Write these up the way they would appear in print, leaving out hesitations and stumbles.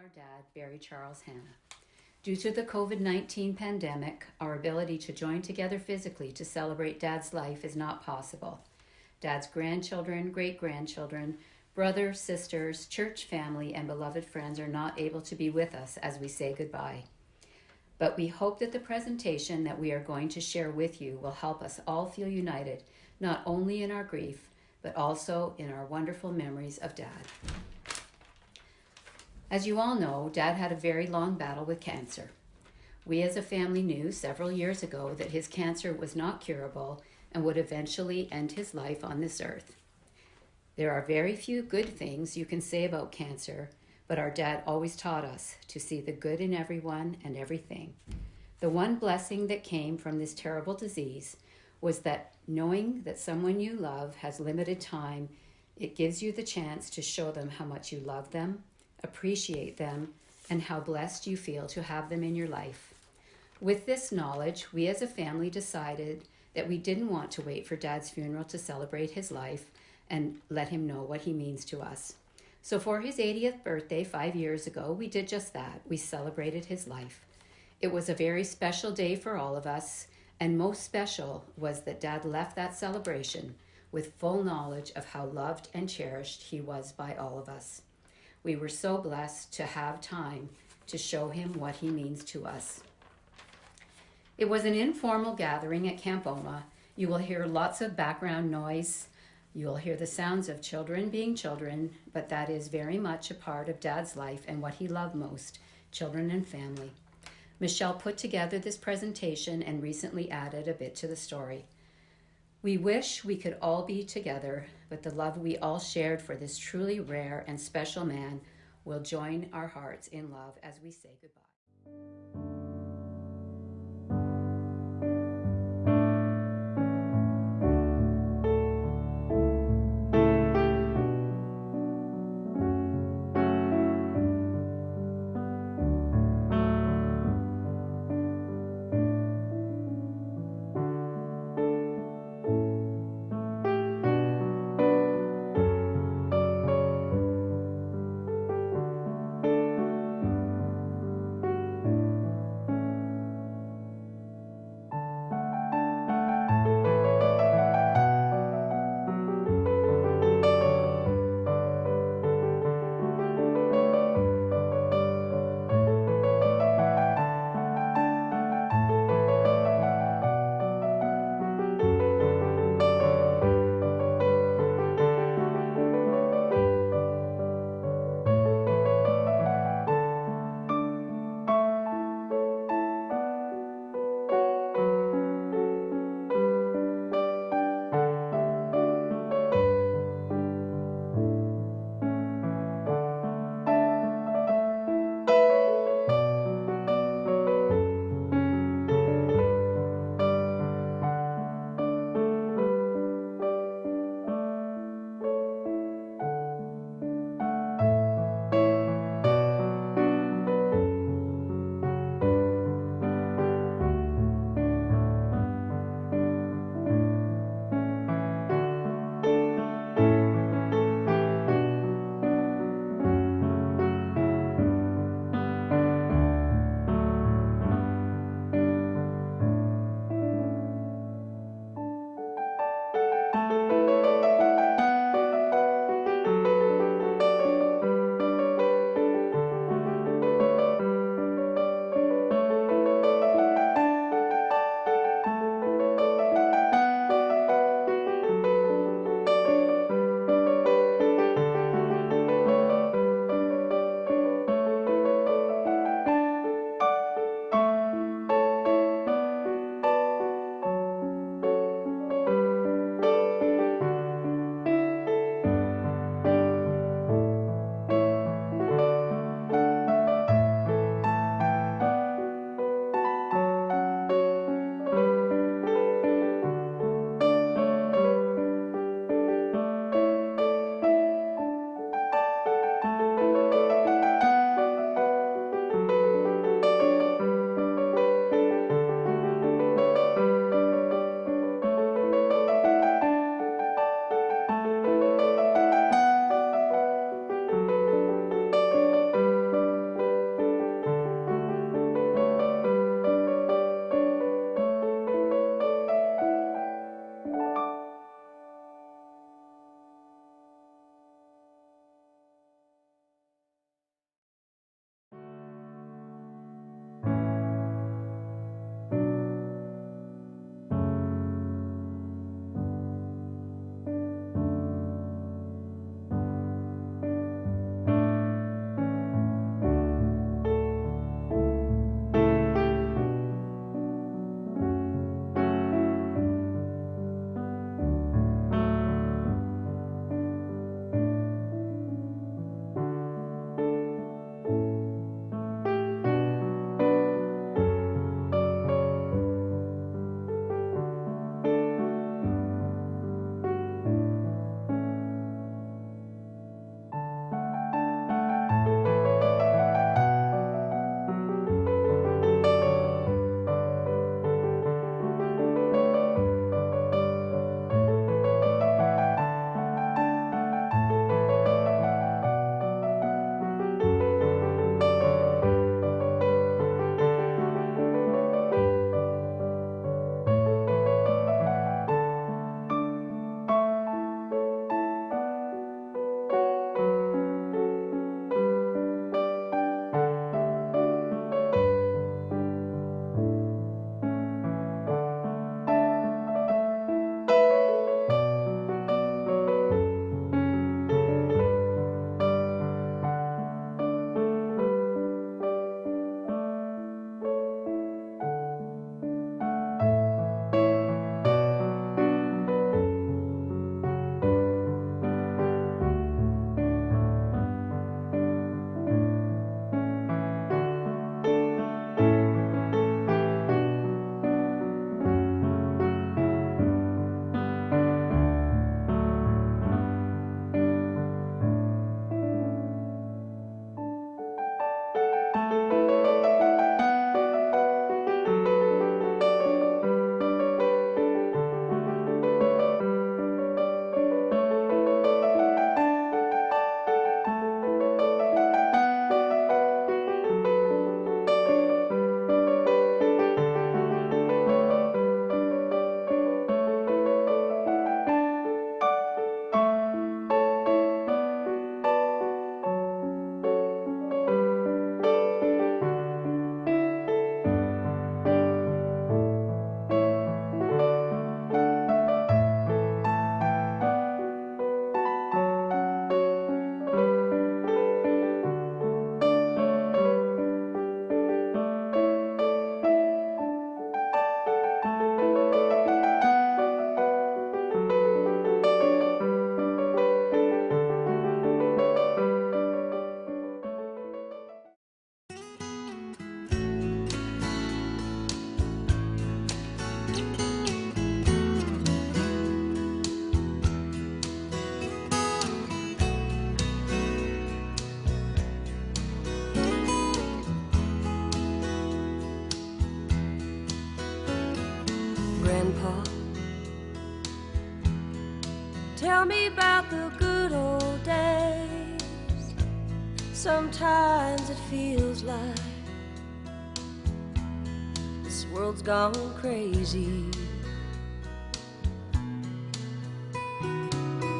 our dad, Barry Charles Hanna. Due to the COVID-19 pandemic, our ability to join together physically to celebrate Dad's life is not possible. Dad's grandchildren, great-grandchildren, brothers, sisters, church family, and beloved friends are not able to be with us as we say goodbye. But we hope that the presentation that we are going to share with you will help us all feel united, not only in our grief, but also in our wonderful memories of Dad. As you all know, Dad had a very long battle with cancer. We as a family knew several years ago that his cancer was not curable and would eventually end his life on this earth. There are very few good things you can say about cancer, but our dad always taught us to see the good in everyone and everything. The one blessing that came from this terrible disease was that knowing that someone you love has limited time, it gives you the chance to show them how much you love them, appreciate them, and how blessed you feel to have them in your life. With this knowledge, we as a family decided that we didn't want to wait for Dad's funeral to celebrate his life and let him know what he means to us. So for his 80th birthday 5 years ago, we did just that. We celebrated his life. It was a very special day for all of us, and most special was that Dad left that celebration with full knowledge of how loved and cherished he was by all of us. We were so blessed to have time to show him what he means to us. It was an informal gathering at Camp Oma. You will hear lots of background noise. You'll hear the sounds of children being children, but that is very much a part of Dad's life and what he loved most, children and family. Michelle put together this presentation and recently added a bit to the story. We wish we could all be together, but the love we all shared for this truly rare and special man will join our hearts in love as we say goodbye. Grandpa, tell me about the good old days. Sometimes it feels like this world's gone crazy.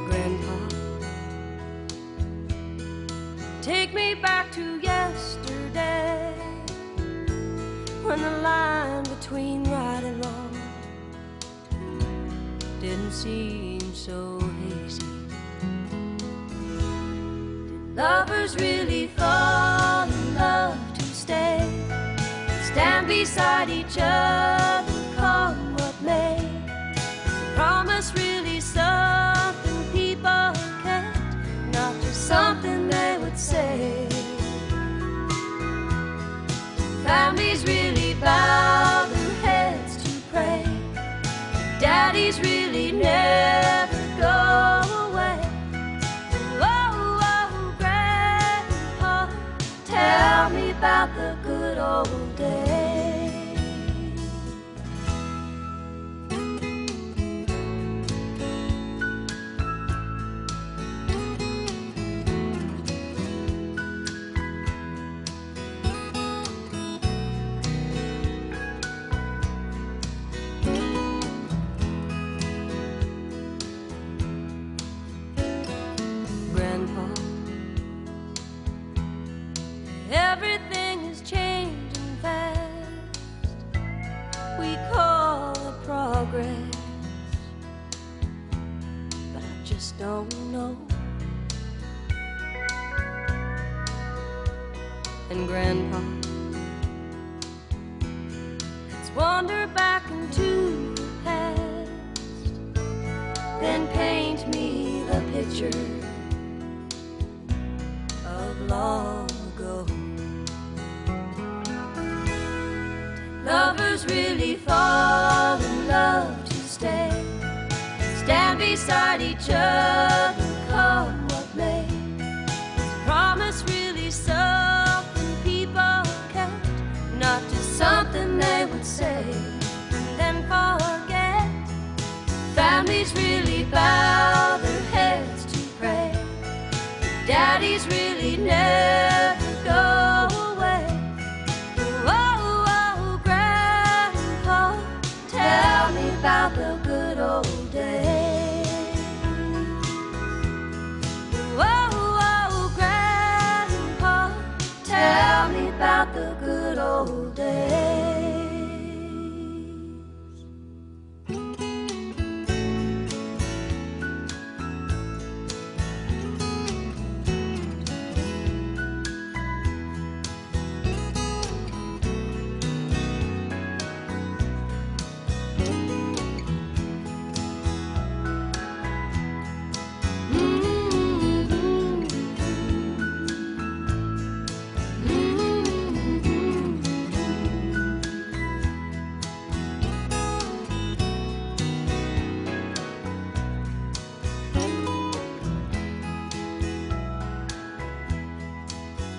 Grandpa, take me back to yesterday, when the line between right and wrong didn't seem so hazy. Did lovers really fall in love to stay, stand beside each other, come what may? Is a promise really something people kept, not just something they would say? Families really bow their heads to pray, daddies really never go away. Oh, oh, Grandpa, tell me about the good old days. Grandpa, everything is changing fast. We call it progress, but I just don't know. And Grandpa, let's wander back into the past, then paint me the picture of long ago. Lovers really fall in love to stay, stand beside each other, come what may? Is a promise really something people kept, not just something they would say and then forget? Families really bow their heads to pray, daddies really never go away. Oh, oh, Grandpa, tell me about the good old days. Oh, oh, Grandpa, tell me about the good old days.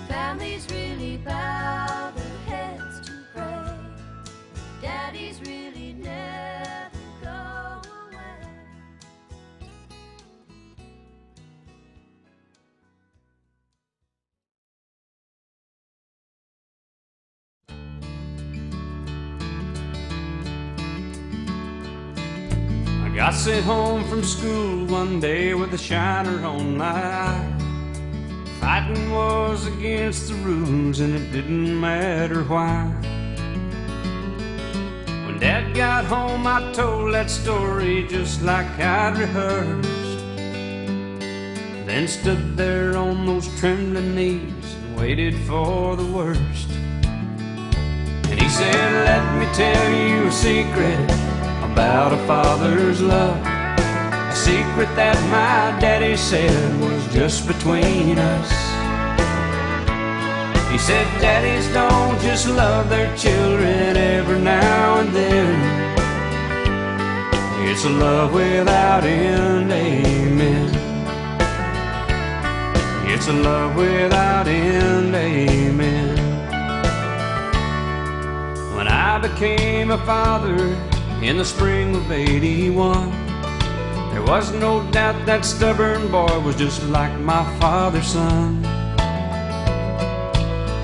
Families really bow their heads to pray, daddies really never go away. I got sent home from school one day with a shiner on my eye. Fighting was against the rules and it didn't matter why. When Dad got home I told that story just like I'd rehearsed, then stood there on those trembling knees and waited for the worst. And he said, let me tell you a secret about a father's love, a secret that my daddy said was just between us. He said, daddies don't just love their children every now and then. It's a love without end, amen. It's a love without end, amen. When I became a father, in the spring of '81. There was no doubt that stubborn boy was just like my father's son.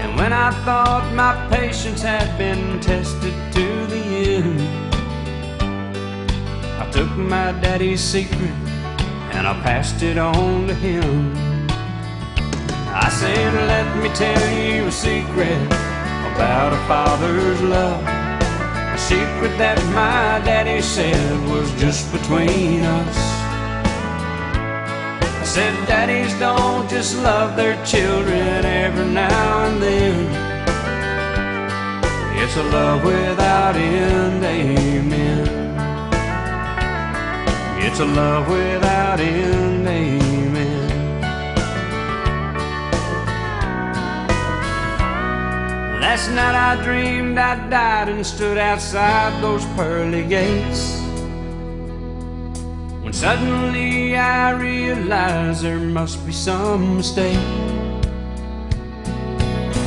And when I thought my patience had been tested to the end, I took my daddy's secret and I passed it on to him. I said, let me tell you a secret about a father's love, a secret that my daddy said was just between us. I said, daddies don't just love their children every now and then. It's a love without end, amen. It's a love without end, amen. Last night I dreamed I died and stood outside those pearly gates, when suddenly I realized there must be some mistake.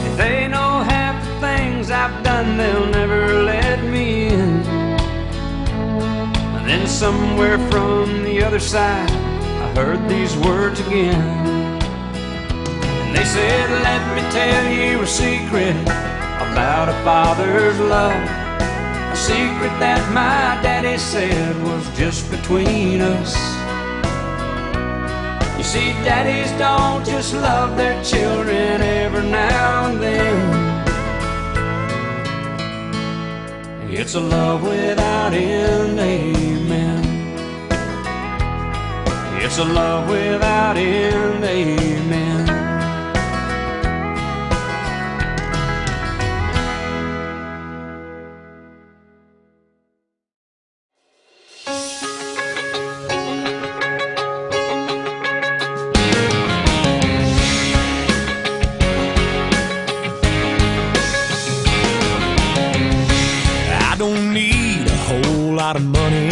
If they know half the things I've done, they'll never let me in. And then somewhere from the other side I heard these words again. They said, let me tell you a secret about a father's love, a secret that my daddy said was just between us. You see, daddies don't just love their children every now and then. It's a love without end, amen. It's a love without end, amen. Of money,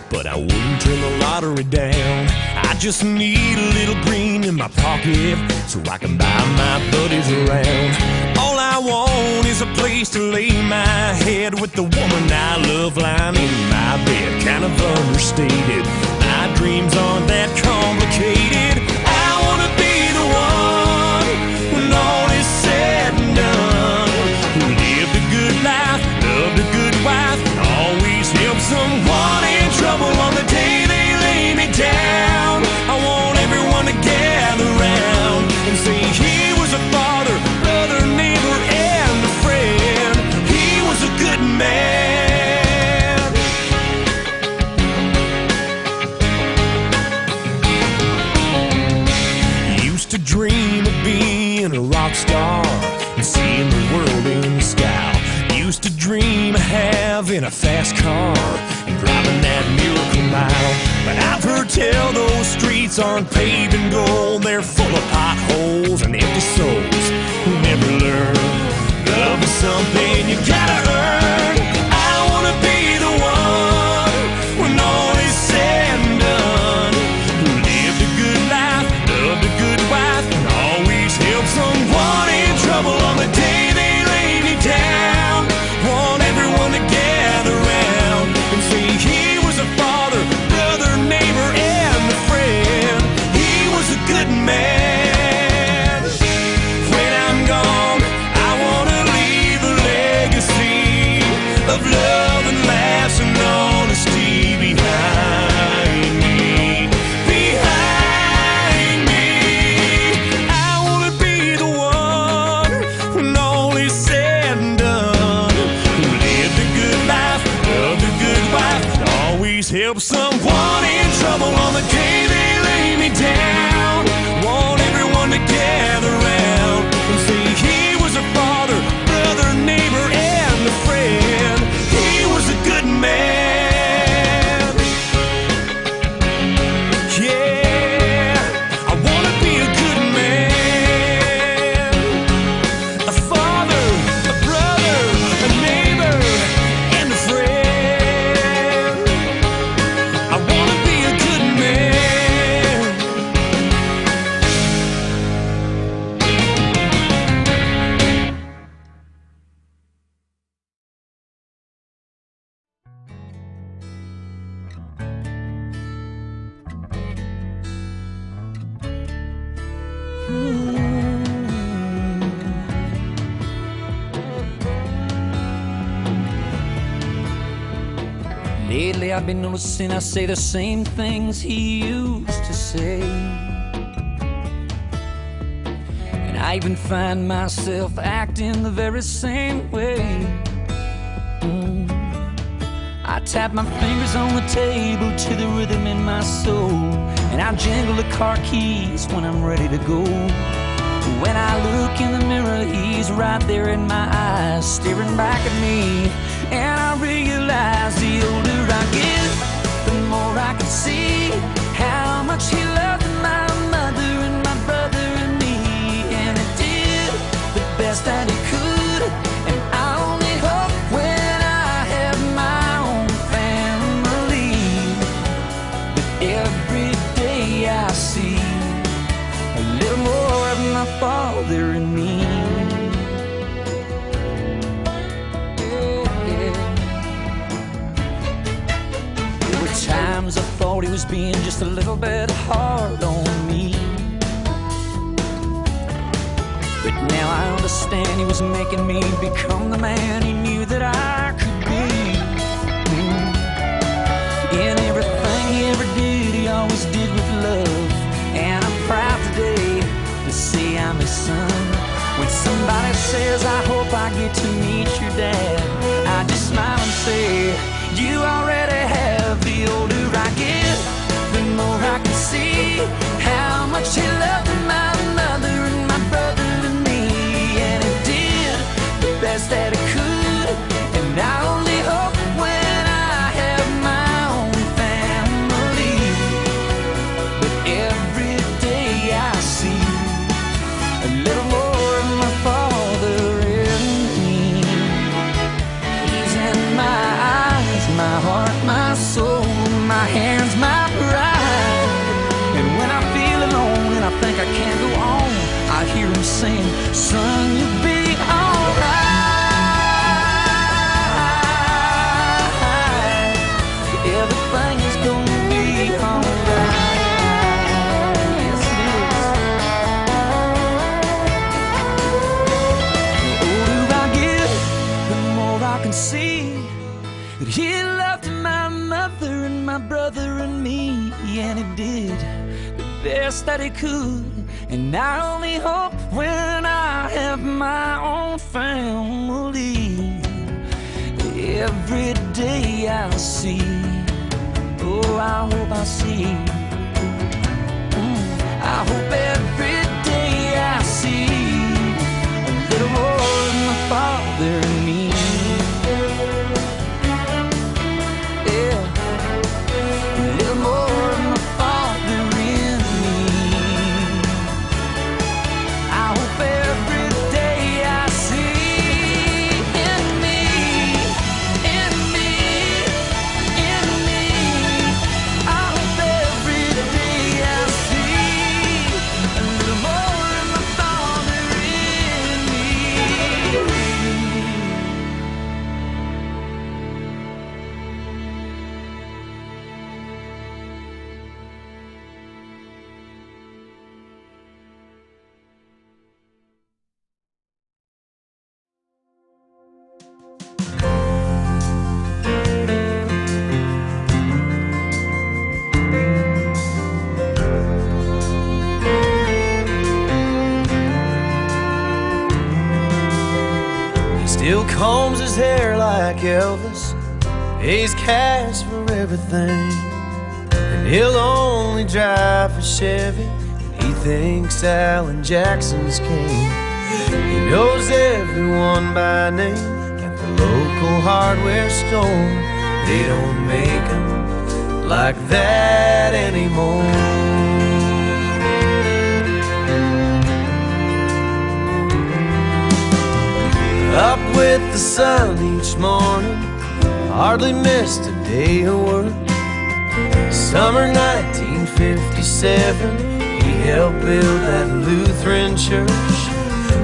but I wouldn't turn the lottery down. I just need a little green in my pocket so I can buy my buddies around. All I want is a place to lay my head with the woman I love lying in my bed. Kind of understated, my dreams aren't that complicated. I wanna be the one when all is said and done, who lived a good life, loved a good wife, always help someone in trouble on the day they lay me down. I want everyone to gather round and say he was a father, brother, neighbor, and a friend. He was a good man. Used to dream of being a rock star and seeing the world in the sky. Used to dream of having a fast car and driving that Miracle Mile. But I've heard tell those streets aren't paved in gold. They're full of potholes and empty souls who never learn. Love is something you gotta earn. I wanna be the one when all is said and done, who lived a good life, loved a good wife, and always helped someone in trouble on the day they lay me down. Want everyone to gather round and say he was a father, brother, neighbor, and a friend. He was a good man. When I'm gone, I wanna leave a legacy of love and laughs and honesty behind me. Behind me. I wanna be the one when all is said and done, who lived a good life, loved a good wife, and always helped someone in trouble on the day they lay me down. Want everyone to gather round and say he was a father, brother, neighbor, and a friend. He was a good man. Yeah, I wanna be a good man, a father, a brother, a neighbor, and a friend. I wanna be a good man. Lately I've been noticing I say the same things he used to say, and I even find myself acting the very same way. I tap my fingers on the table to the rhythm in my soul, and I jingle the car keys when I'm ready to go. When I look in the mirror, he's right there in my eyes, staring back at me. And I realize the older I get, the more I can see how much he loved my mother and my brother and me. And he did the best that he could, and I only hope when I have my own family that every day I see a little more of my father and me. Times I thought he was being just a little bit hard on me, but now I understand he was making me become the man he knew that I could be. In everything he ever did, he always did with love, and I'm proud today to say I'm his son. When somebody says, I hope I get to meet your dad, I just smile and say, you already have. The older I get, the more I can see how much he loved my mother and my brother and me. And he did the best that he could, and I only hope when I have my own family that every day I see a little more of my father in me. He's in my eyes, my heart, my soul, my hands, my pride. And when I feel alone and I think I can't go on, I hear him saying, son, you'll be alright. Everything is gonna be alright. Yes, it is. The older I get, the more I can see that he loved my mother and my brother and me, and he did the best that he could. And I only hope when I have my own family, every day I'll see, oh, I hope I see, I hope every day I see a little more of my father and me. Still combs his hair like Elvis, pays cash for everything, and he'll only drive a Chevy when he thinks Alan Jackson's king. He knows everyone by name at the local hardware store. They don't make them like that anymore. Up with the sun each morning, hardly missed a day of work. Summer 1957, he helped build that Lutheran church.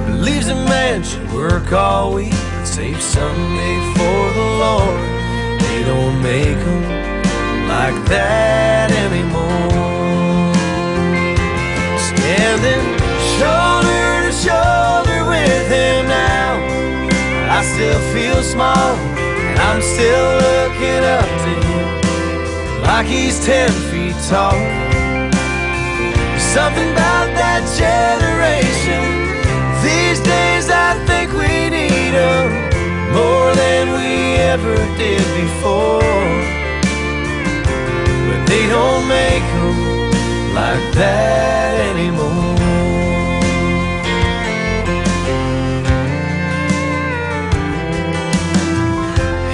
Believes a man should work all week, but save Sunday for the Lord. They don't make them like that anymore. Standing shoulder to shoulder with him now, I still feel small And I'm still looking up to him like he's 10 feet tall. There's something about that generation. These days I think we need him more than we ever did before. But they don't make them like that anymore.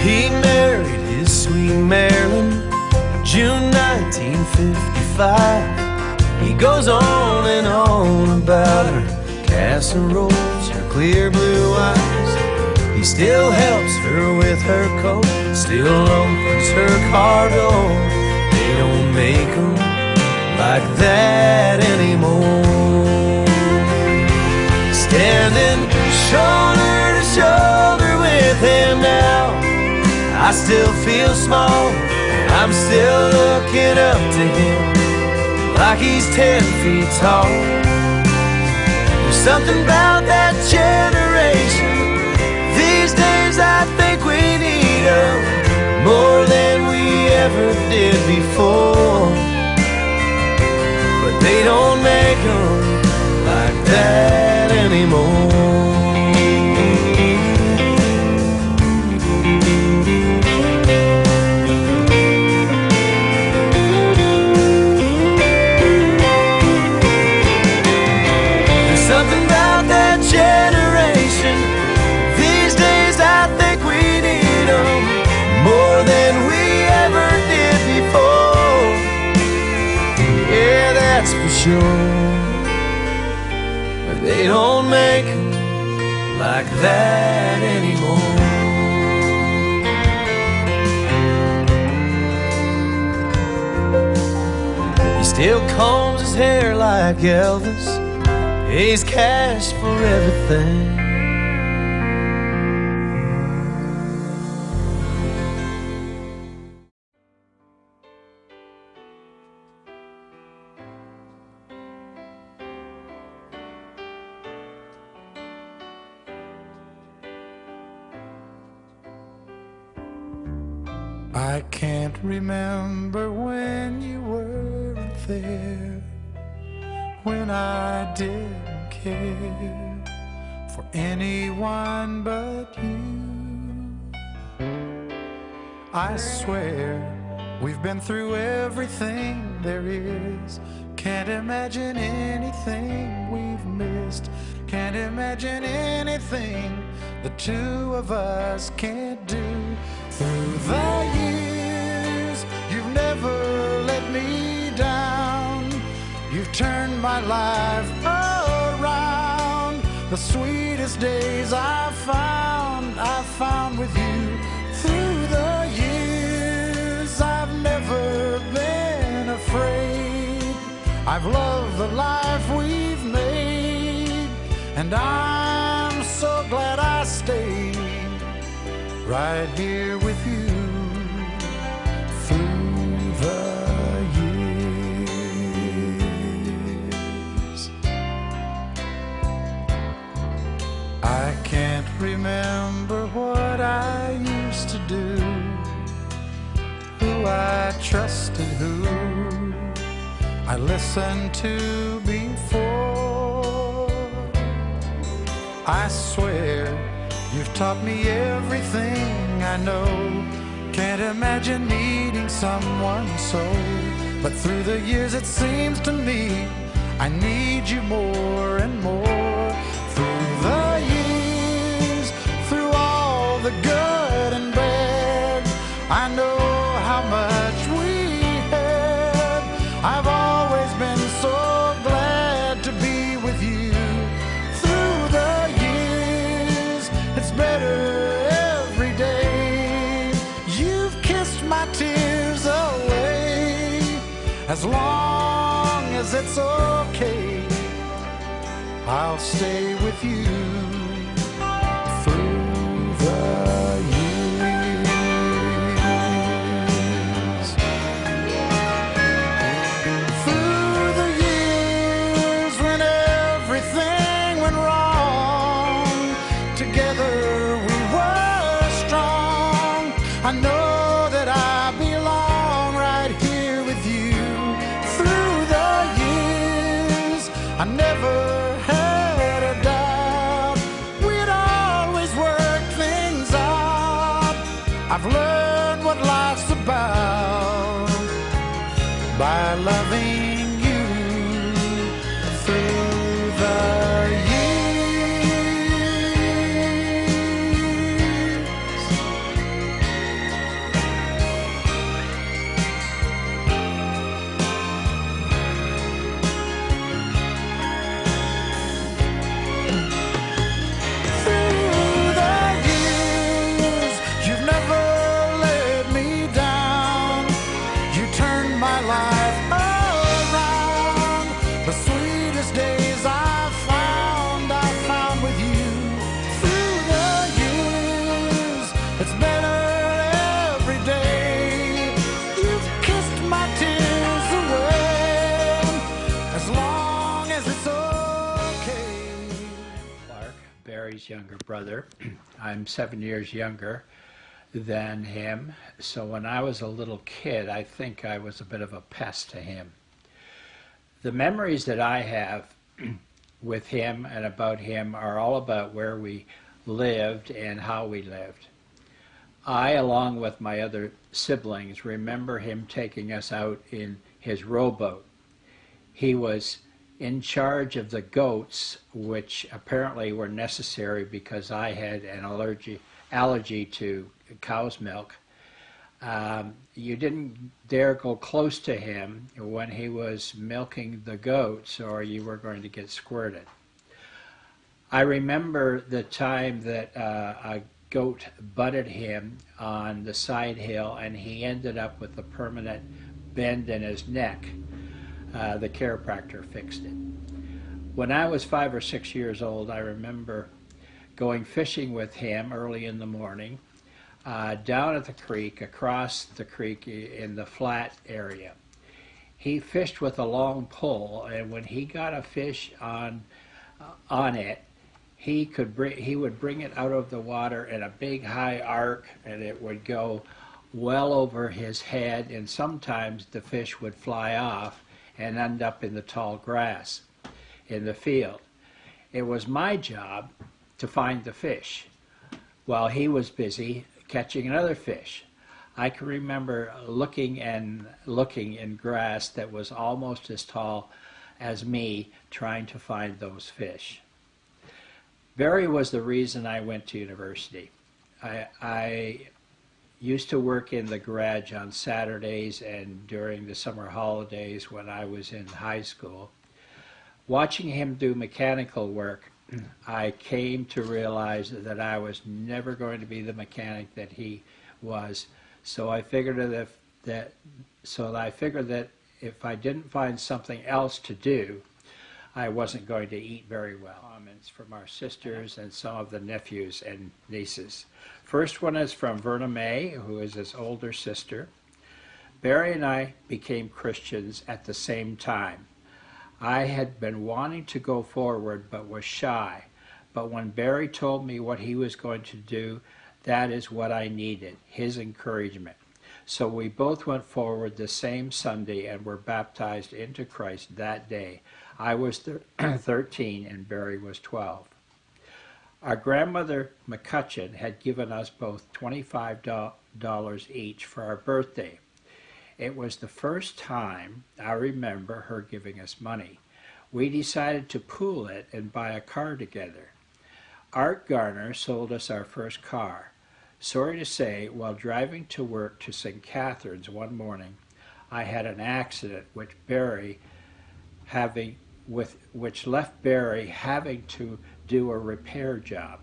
He married his sweet Marilyn June 1955. He goes on and on about her casseroles, her clear blue eyes. He still helps her with her coat, still opens her car door. They don't make them like that anymore. Standing shoulder to shoulder with him now, I still feel small. I'm still looking up to him like he's 10 feet tall. There's something about that generation. These days I think we need him more than we ever did before. But they don't make them like that anymore. Generation. These days I think we need them more than we ever did before. Yeah, that's for sure. But they don't make them like that anymore. He still combs his hair like Elvis, pays cash for everything. I can't remember when you weren't there, when I didn't care for anyone but you. I swear we've been through everything there is. Can't imagine anything we've missed. Can't imagine anything the two of us can't do. Through the years, you've never let me down. You've turned my life around. The sweetest days I've found with you. Through the years, I've never been afraid. I've loved the life we've made, and I'm so glad I stayed right here with you. Through the I can't remember what I used to do, who I trusted, who I listened to before. I swear you've taught me everything I know. Can't imagine needing someone so. But through the years it seems to me I need you more and more. Through the years, through all the good and bad, I know how much we had. I've always been so glad to be with you. Through the years, it's better every day. You've kissed my tears away. As long as it's okay, I'll stay with you through the years. Through the years when everything went wrong, together we were strong. Barry's younger brother. I'm 7 years younger than him, so when I was a little kid, I think I was a bit of a pest to him. The memories that I have with him and about him are all about where we lived and how we lived. I, along with my other siblings, remember him taking us out in his rowboat. He was in charge of the goats, which apparently were necessary because I had an allergy to cow's milk. You didn't dare go close to him when he was milking the goats, or you were going to get squirted. I remember the time that a goat butted him on the side hill, and he ended up with a permanent bend in his neck. The chiropractor fixed it. When I was 5 or 6 years old, I remember going fishing with him early in the morning, down at the creek, across the creek in the flat area. He fished with a long pole, and when he got a fish on it, he would bring it out of the water in a big high arc, and it would go well over his head, and sometimes the fish would fly off and end up in the tall grass in the field. It was my job to find the fish while he was busy catching another fish. I can remember looking in grass that was almost as tall as me, trying to find those fish. Barry was the reason I went to university. I used to work in the garage on Saturdays and during the summer holidays when I was in high school. Watching him do mechanical work, I came to realize that I was never going to be the mechanic that he was. So I figured that if I didn't find something else to do, I wasn't going to eat very well. Comments from our sisters and some of the nephews and nieces. First one is from Verna May, who is his older sister. Barry and I became Christians at the same time. I had been wanting to go forward but was shy. But when Barry told me what he was going to do, that is what I needed, his encouragement. So we both went forward the same Sunday and were baptized into Christ that day. I was 13 and Barry was 12. Our grandmother McCutcheon had given us both $25 each for our birthday. It was the first time I remember her giving us money. We decided to pool it and buy a car together. Art Garner sold us our first car. Sorry to say, while driving to work to St. Catharines one morning, I had an accident which left Barry having to do a repair job.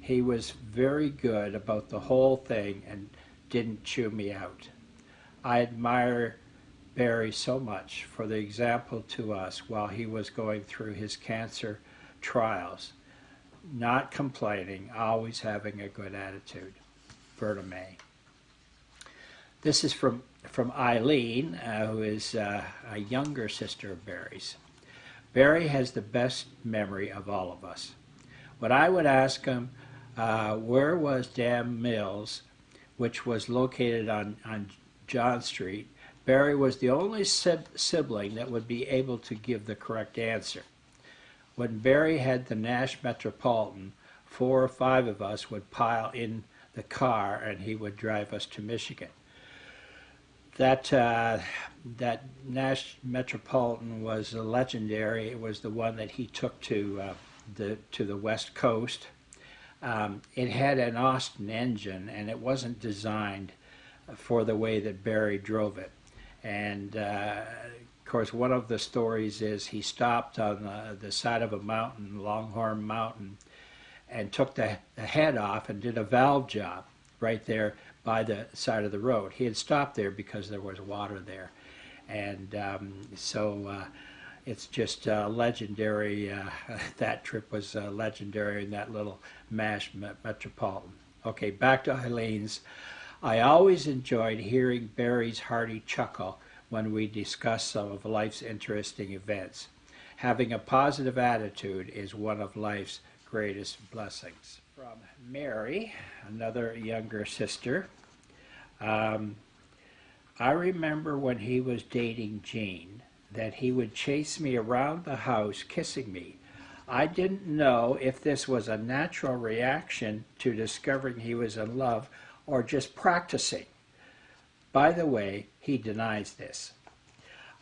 He was very good about the whole thing and didn't chew me out. I admire Barry so much for the example to us while he was going through his cancer trials, not complaining, always having a good attitude. Berta May. This is from Eileen, who is a younger sister of Barry's. Barry has the best memory of all of us. When I would ask him, where was Dam Mills, which was located on John Street, Barry was the only sibling that would be able to give the correct answer. When Barry had the Nash Metropolitan, 4 or 5 of us would pile in the car and he would drive us to Michigan. That Nash Metropolitan was legendary. It was the one that he took to the West Coast. It had an Austin engine, and it wasn't designed for the way that Barry drove it. And of course, one of the stories is he stopped on the side of a mountain, Longhorn Mountain, and took the head off and did a valve job right there by the side of the road. He had stopped there because there was water there. And so it's just legendary. That trip was legendary in that little MASH Metropolitan. Okay, back to Eileen's. I always enjoyed hearing Barry's hearty chuckle when we discuss some of life's interesting events. Having a positive attitude is one of life's greatest blessings. From Mary, another younger sister. I remember when he was dating Jean that he would chase me around the house kissing me. I didn't know if this was a natural reaction to discovering he was in love or just practicing. By the way, he denies this.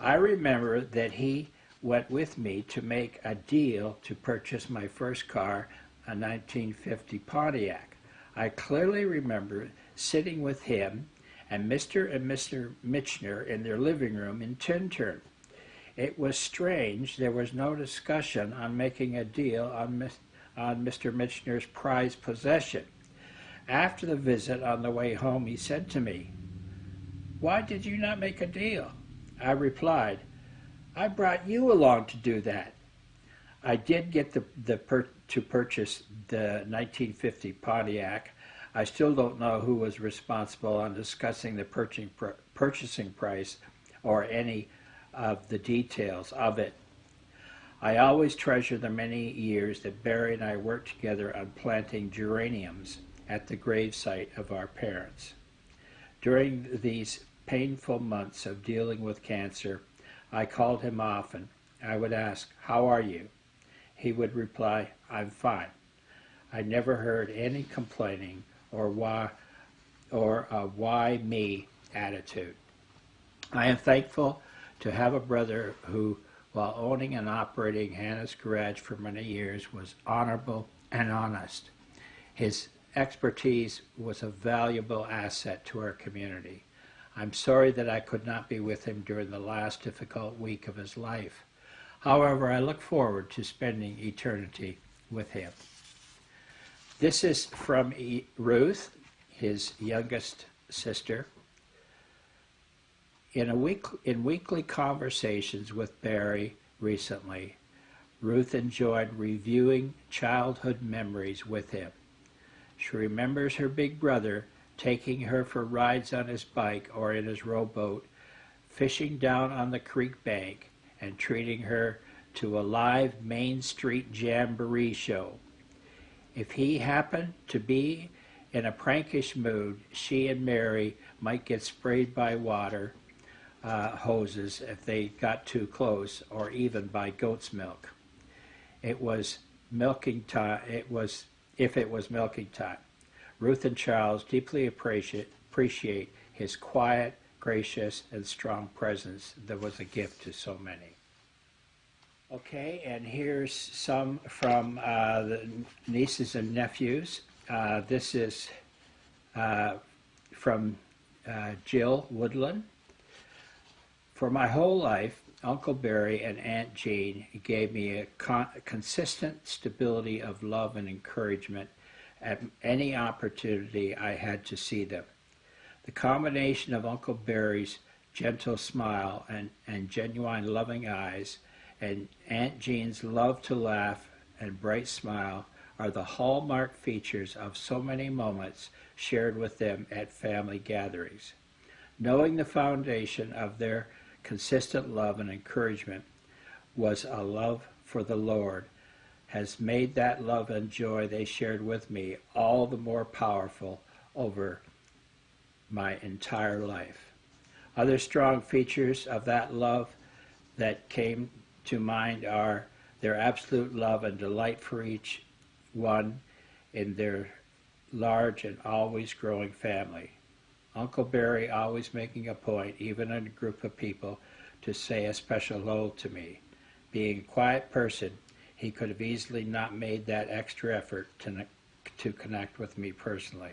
I remember that he went with me to make a deal to purchase my first car, a 1950 Pontiac. I clearly remember sitting with him and Mr. Michener in their living room in Tintern. It was strange there was no discussion on making a deal on Mr. Michener's prized possession. After the visit, on the way home, he said to me, "Why did you not make a deal?" I replied, "I brought you along to do that." I did get to purchase the 1950 Pontiac. I still don't know who was responsible on discussing the purchasing price or any of the details of it. I always treasure the many years that Barry and I worked together on planting geraniums at the gravesite of our parents. During these painful months of dealing with cancer, I called him often. I would ask, "How are you?" He would reply, "I'm fine." I never heard any complaining or a why me attitude. I am thankful to have a brother who, while owning and operating Hannah's Garage for many years, was honorable and honest. His expertise was a valuable asset to our community. I'm sorry that I could not be with him during the last difficult week of his life. However, I look forward to spending eternity with him. This is from Ruth, his youngest sister. In weekly conversations with Barry recently, Ruth enjoyed reviewing childhood memories with him. She remembers her big brother taking her for rides on his bike or in his rowboat, fishing down on the creek bank, and treating her to a live Main Street Jamboree show. If he happened to be in a prankish mood, she and Mary might get sprayed by water hoses if they got too close, or even by goat's milk. If it was milking time. Ruth and Charles deeply appreciate his quiet, gracious, and strong presence that was a gift to so many. Okay, and here's some from the nieces and nephews. This is from Jill Woodland. For my whole life, Uncle Barry and Aunt Jean gave me a consistent stability of love and encouragement at any opportunity I had to see them. The combination of Uncle Barry's gentle smile and genuine loving eyes and Aunt Jean's love to laugh and bright smile are the hallmark features of so many moments shared with them at family gatherings. Knowing the foundation of their consistent love and encouragement was a love for the Lord has made that love and joy they shared with me all the more powerful over my entire life. Other strong features of that love that came to mind are their absolute love and delight for each one in their large and always growing family. Uncle Barry always making a point, even in a group of people, to say a special hello to me. Being a quiet person, he could have easily not made that extra effort to connect with me personally.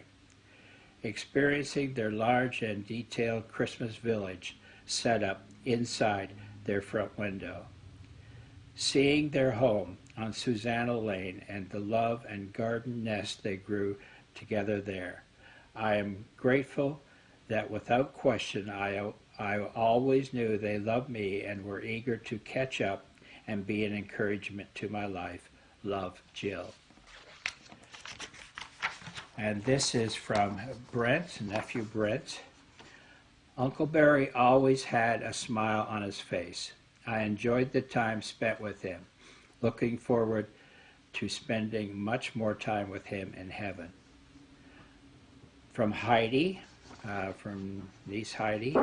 Experiencing their large and detailed Christmas village set up inside their front window. Seeing their home on Susanna Lane and the love and garden nest they grew together there. I am grateful that without question I always knew they loved me and were eager to catch up and be an encouragement to my life. Love, Jill. And this is from Brent, nephew Brent. Uncle Barry always had a smile on his face. I enjoyed the time spent with him, looking forward to spending much more time with him in heaven. From Heidi, from niece Heidi,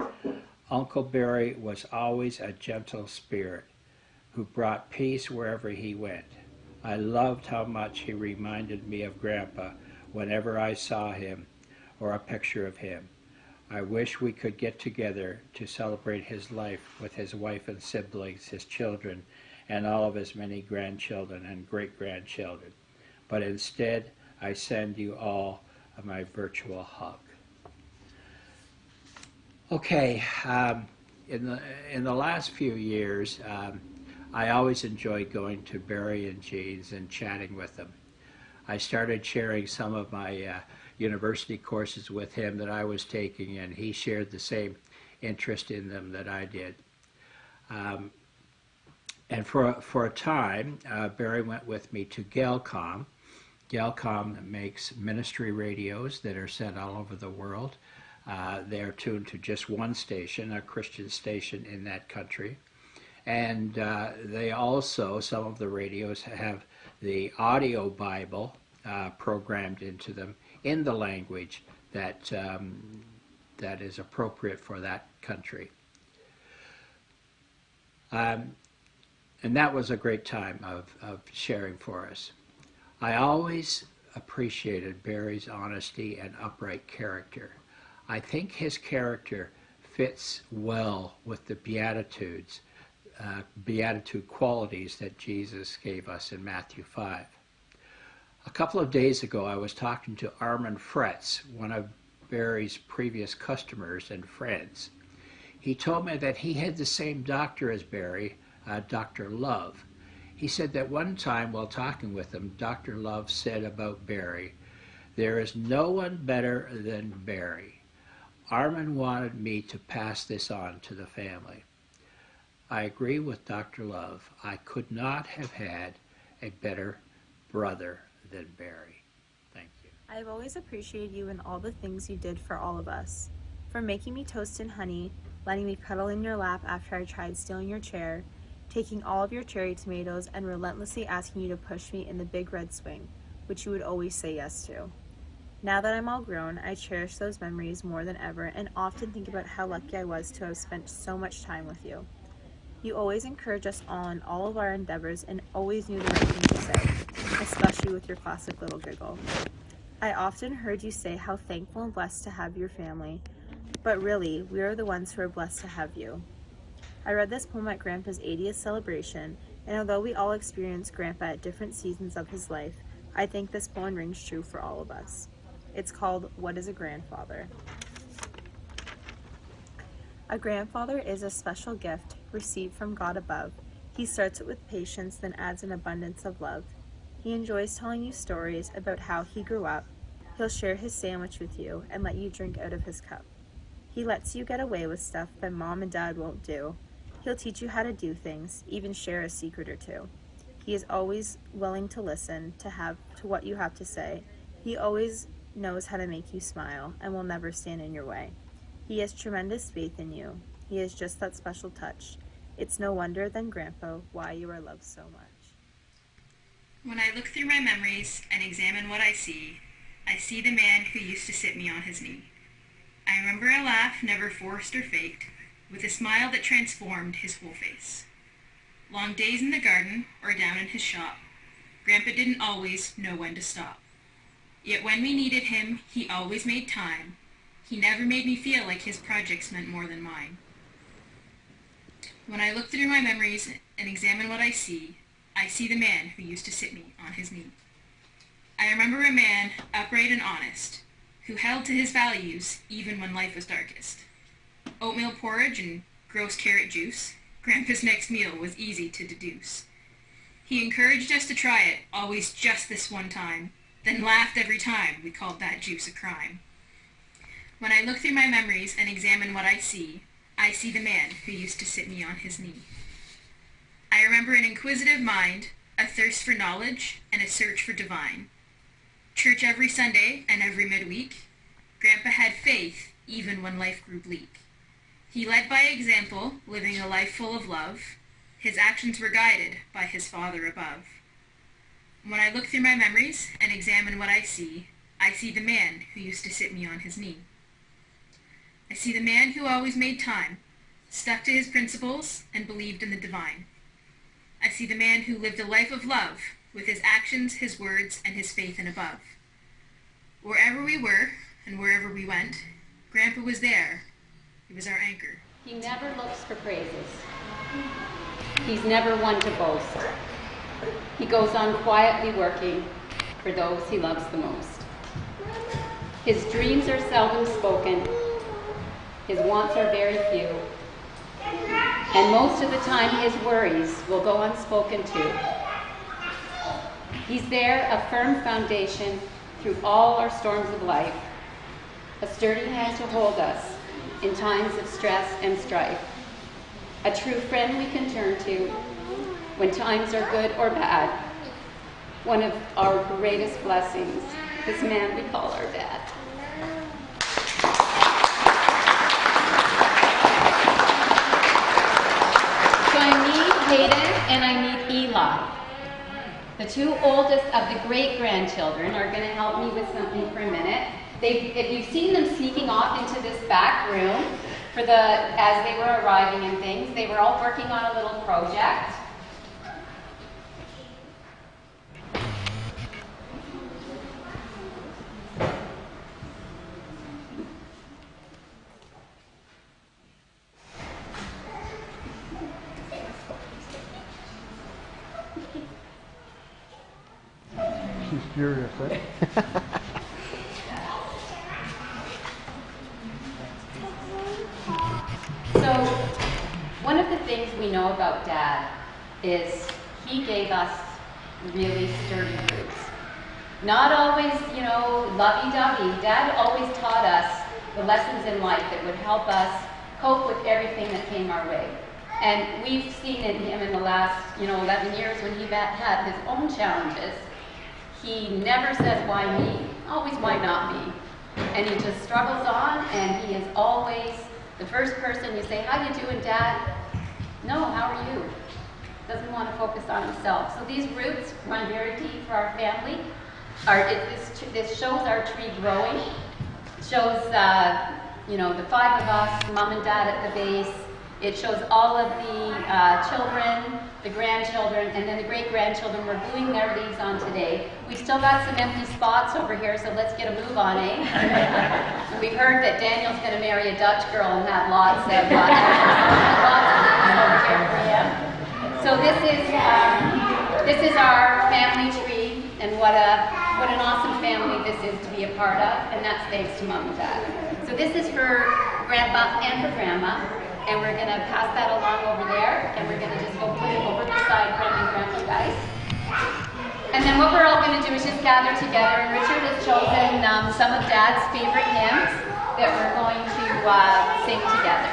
Uncle Barry was always a gentle spirit who brought peace wherever he went. I loved how much he reminded me of Grandpa whenever I saw him or a picture of him. I wish we could get together to celebrate his life with his wife and siblings, his children, and all of his many grandchildren and great-grandchildren. But instead, I send you all my virtual hug. Okay, in the last few years, I always enjoyed going to Barry and Jean's and chatting with them. I started sharing some of my university courses with him that I was taking, and he shared the same interest in them that I did. And for a time, Barry went with me to Galcom. Galcom makes ministry radios that are sent all over the world. They are tuned to just one station, a Christian station in that country. And they also, some of the radios have the audio Bible programmed into them in the language that that is appropriate for that country. And that was a great time of sharing for us. I always appreciated Barry's honesty and upright character. I think his character fits well with the Beatitudes, Beatitude qualities that Jesus gave us in Matthew 5. A couple of days ago, I was talking to Armand Fretz, one of Barry's previous customers and friends. He told me that he had the same doctor as Barry, Dr. Love. He said that one time while talking with him, Dr. Love said about Barry, "There is no one better than Barry." Armand wanted me to pass this on to the family. I agree with Dr. Love. I could not have had a better brother than Barry. Thank you. I've always appreciated you and all the things you did for all of us. From making me toast and honey, letting me cuddle in your lap after I tried stealing your chair, taking all of your cherry tomatoes, and relentlessly asking you to push me in the big red swing, which you would always say yes to. Now that I'm all grown, I cherish those memories more than ever and often think about how lucky I was to have spent so much time with you. You always encouraged us all in all of our endeavors and always knew the right thing to say, especially with your classic little giggle. I often heard you say how thankful and blessed to have your family, but really, we are the ones who are blessed to have you. I read this poem at Grandpa's 80th celebration, and although we all experience Grandpa at different seasons of his life, I think this poem rings true for all of us. It's called, What is a Grandfather? A grandfather is a special gift received from God above. He starts it with patience, then adds an abundance of love. He enjoys telling you stories about how he grew up. He'll share his sandwich with you and let you drink out of his cup. He lets you get away with stuff that Mom and Dad won't do. He'll teach you how to do things, even share a secret or two. He is always willing to listen to what you have to say. He always knows how to make you smile and will never stand in your way. He has tremendous faith in you. He has just that special touch. It's no wonder then, Grandpa, why you are loved so much. When I look through my memories and examine what I see the man who used to sit me on his knee. I remember a laugh never forced or faked, with a smile that transformed his whole face. Long days in the garden or down in his shop, Grandpa didn't always know when to stop. Yet when we needed him, he always made time. He never made me feel like his projects meant more than mine. When I look through my memories and examine what I see the man who used to sit me on his knee. I remember a man upright and honest, who held to his values even when life was darkest. Oatmeal porridge and gross carrot juice, Grandpa's next meal was easy to deduce. He encouraged us to try it, always just this one time, then laughed every time we called that juice a crime. When I look through my memories and examine what I see the man who used to sit me on his knee. I remember an inquisitive mind, a thirst for knowledge, and a search for divine. Church every Sunday and every midweek, Grandpa had faith even when life grew bleak. He led by example, living a life full of love. His actions were guided by his Father above. When I look through my memories and examine what I see the man who used to sit me on his knee. I see the man who always made time, stuck to his principles, and believed in the divine. I see the man who lived a life of love with his actions, his words, and his faith and above. Wherever we were and wherever we went, Grandpa was there. He was our anchor. He never looks for praises. He's never one to boast. He goes on quietly working for those he loves the most. His dreams are seldom spoken. His wants are very few. And most of the time his worries will go unspoken too. He's there, a firm foundation through all our storms of life, a sturdy hand to hold us in times of stress and strife, a true friend we can turn to when times are good or bad, one of our greatest blessings, this man we call our dad. So I meet Hayden and I meet Eli. The two oldest of the great-grandchildren are going to help me with something for a minute. If you've seen them sneaking off into this back room as they were arriving and things, they were all working on a little project. She's furious, right? So, one of the things we know about Dad is he gave us really sturdy roots. Not always, lovey-dovey. Dad always taught us the lessons in life that would help us cope with everything that came our way. And we've seen in him in the last, 11 years when he had his own challenges. He never says, why me? Always, why not me? And he just struggles on, and he is always the first person you say, how you doing, Dad? No, how are you? Doesn't want to focus on himself. So these roots run very deep for our family. This shows our tree growing. It shows, the five of us, Mom and Dad at the base. It shows all of the children, the grandchildren, and then the great-grandchildren. We're gluing their leaves on today. We've still got some empty spots over here, so let's get a move on, eh? We heard that Daniel's going to marry a Dutch girl and have lots of leaves over here for him. So this is our family tree, and what an awesome family this is to be a part of, and that's thanks to Mom and Dad. So this is for Grandpa and for Grandma. And we're going to pass that along over there, and we're going to just go put it over beside Grandma and Grandpa, guys. And then what we're all going to do is just gather together, and Richard has chosen some of Dad's favorite hymns that we're going to sing together.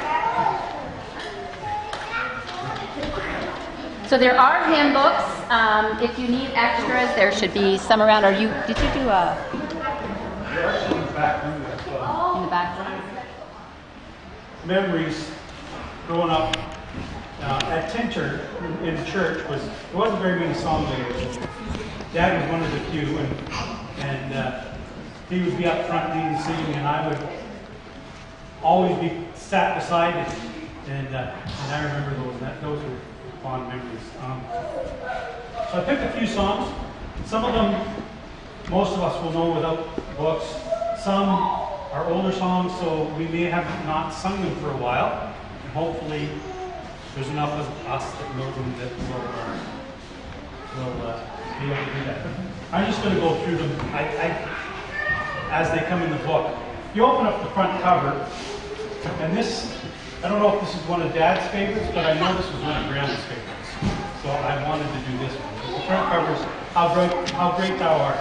So there are hymn books. If you need extras, there should be some around. Did you do a... In the back room as well. In the back room? Memories. Growing up at Tinter in church there wasn't very many song leaders. Dad was one of the few, and he would be up front leading singing, and I would always be sat beside him, and I remember those were fond memories. So I picked a few songs. Some of them, most of us will know without books. Some are older songs, so we may have not sung them for a while. Hopefully, there's enough of us that know them that will be able to do that. I'm just going to go through them as they come in the book. You open up the front cover, and this, I don't know if this is one of Dad's favorites, but I know this was one of Grandma's favorites. So I wanted to do this one. The front cover is How Great Thou Art.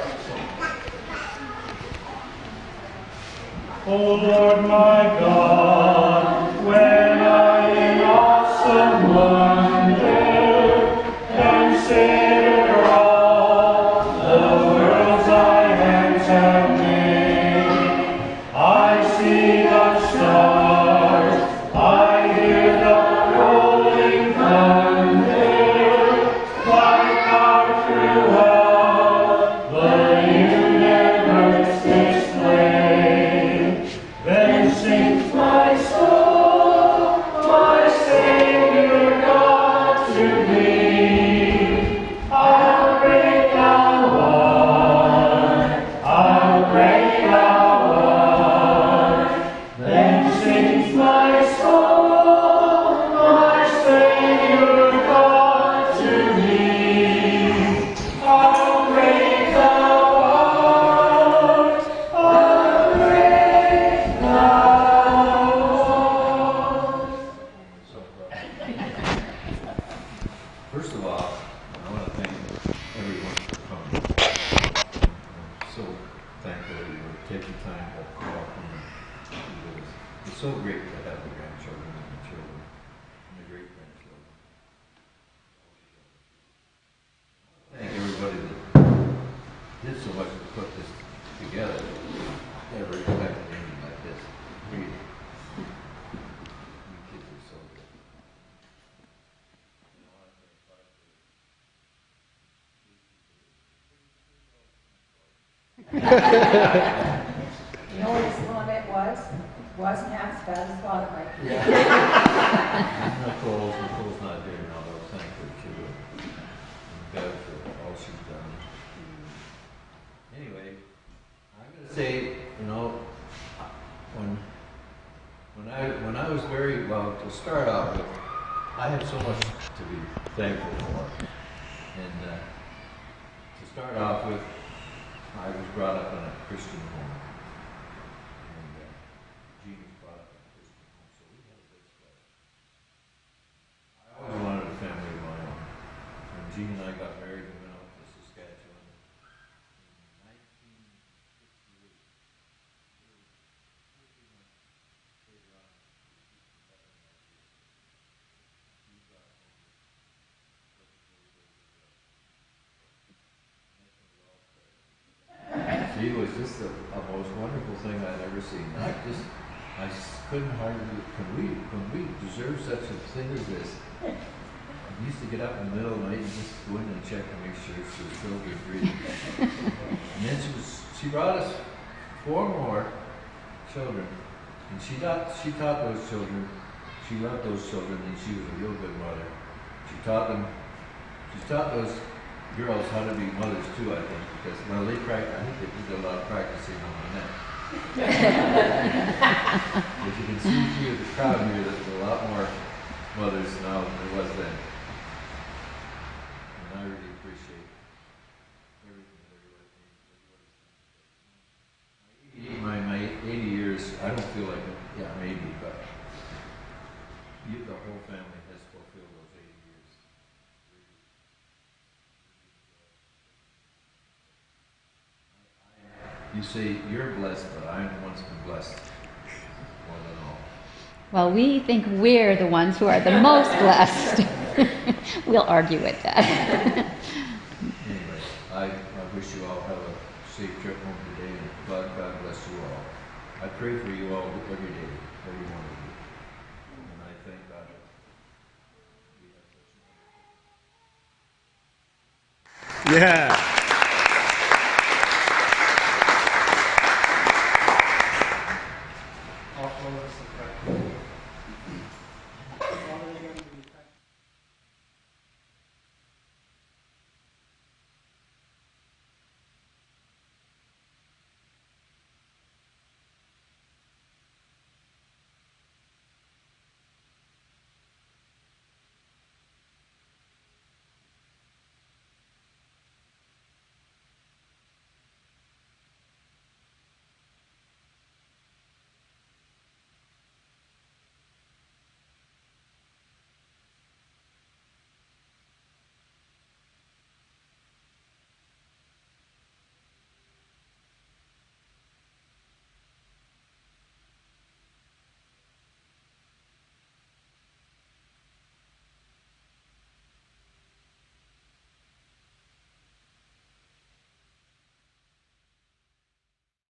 O Lord my God, when I in awesome wonder consider all the worlds thy hands have made, I see the stars, I hear the rolling thunder, thy power throughout take the time to walk in. It's so great to have the grandchildren and the children and the great grandchildren. Thank everybody that did so much to put this together. Never expected anything like this. Really. You kids are so good. You know what his comment was? Wasn't half as bad as I thought it might be. Nicole's not here now, but thank her too. And Bev for all she's done. Anyway, I'm gonna say, you know, when I was very, well, to start off with, I had so much to be thankful for. And to start off with, I was brought up in a Christian home. And Jean was brought up in a Christian home, so we had a good spread. I always wanted a family of my own. When Jean and I got married, we went out to Saskatchewan in 1968. She was just a most wonderful thing I'd ever seen. I couldn't hardly, can we deserve such a thing as this? I used to get up in the middle of the night and just go in and check to make sure she was still good breathing. And then she brought us 4 more children, and she taught those children, she loved those children, and she was a real good mother. She taught those girls how to be mothers too, I think, because, well, I think they did a lot of practicing on my neck. As you can see through the crowd here, there's a lot more mothers now than there was then. And I really appreciate everything that everybody's done. My 80 years, I don't feel like, yeah, maybe, but the whole family has fulfilled those 80 years. You say you're blessed, but I've once been blessed more than all. Well, we think we're the ones who are the most blessed. We'll argue with that. Anyway, I wish you all have a safe trip home today, and God bless you all. I pray for you all every day, every one of you. And I thank God that we have such a wonderful. Yeah.